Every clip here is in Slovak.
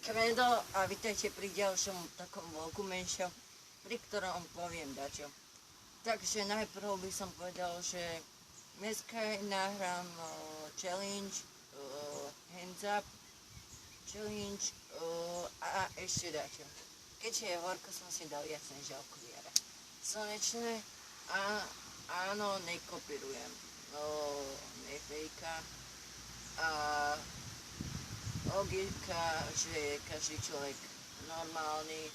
Kredo a vítajte pri ďalšom takom vlogku menšom, pri ktorom poviem dačo. Takže najprv by som povedal, že dneska nahrám challenge, hands up, challenge a ešte dačo. Keďže je horko, som si dal jasne, že okuliare slnečné a áno, nekopírujem, nefejka a logika, že každý človek normálny,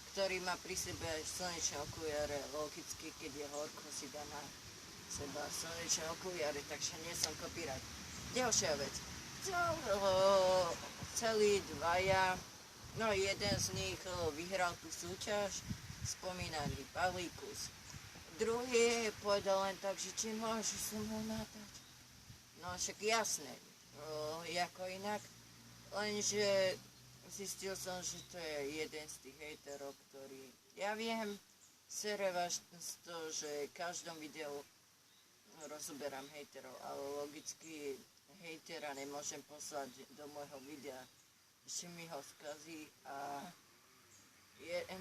ktorý má pri sebe slnečné okuliare, logicky, keď je horko, si dá na seba slnečné okuliare, takže nie som kopírať. Ďalšia vec, celí dvaja, no jeden z nich vyhral tú súťaž, spomínaný Pavlíkus. Druhý povedal len tak, že či môžeš so mnou natáčať. No však jasné, ako inak. Lenže zistil som, že to je jeden z tých hejterov, ktorý... Ja viem, sere vás z toho, že v každom videu rozoberám hejterov, ale logicky hejtera nemôžem poslať do môjho videa, ešte mi ho skazí a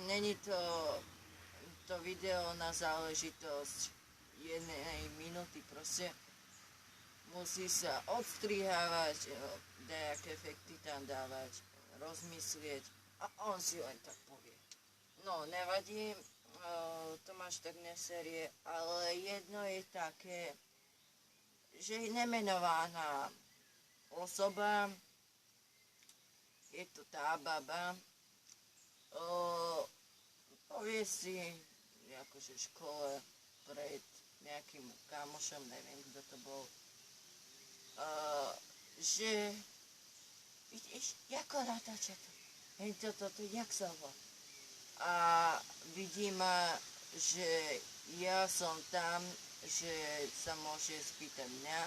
není to video na záležitosť jednej minúty, proste musí sa odstrihávať, nejaké efekty tam dávať, rozmyslieť a on si len tak povie. No, nevadí, to máš tak nesérie, ale jedno je také, že je nemenovaná osoba, je to tá baba, povie si akože v škole pred nejakým kamošom, neviem kto to bol, že vidíš, ako natáča to, hej toto, jak sa volá. A vidí ma, že ja som tam, že sa môže spýtať mňa,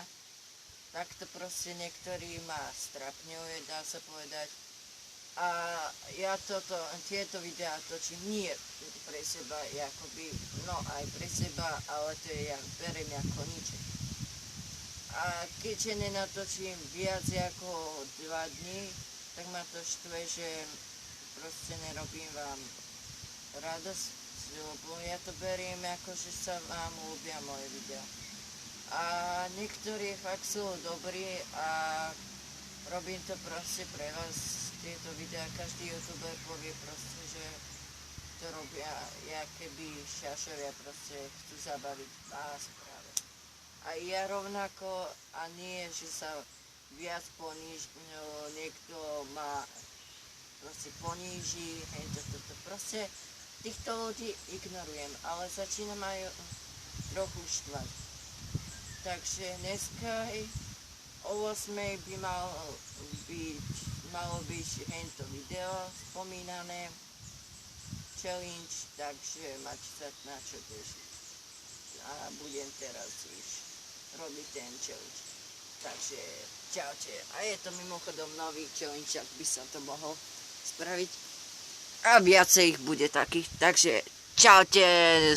tak to proste niektorý ma strapňuje, dá sa povedať. A ja tieto videá točím nie pre seba, akoby, no aj pre seba, ale to je, ja beriem ako niček. A keďže nenatočím viac ako 2 dní, tak ma to štve, že proste nerobím vám radosť, lebo ja to beriem ako, že sa vám ľúbia moje videa. A niektorí fakt sú dobrí a robím to proste pre vás, tieto videá. Každý youtuber povie proste, že to robia, keby šašovia proste chcú zabaviť vás práve. A ja rovnako, a nie, že sa viac niekto ma proste poníži, hej, toto, proste týchto ľudí ignorujem, ale začínam aj trochu štvať. Takže dneska o 8 by malo byť hento video spomínané, challenge, takže máte sa na čo tešiť. A budem teraz už robiť ten challenge. Takže čaute. A je to mimochodom nový challenge, ak by sa to mohol spraviť. A viacej ich bude takých. Takže čaute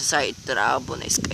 zajtra alebo dneska.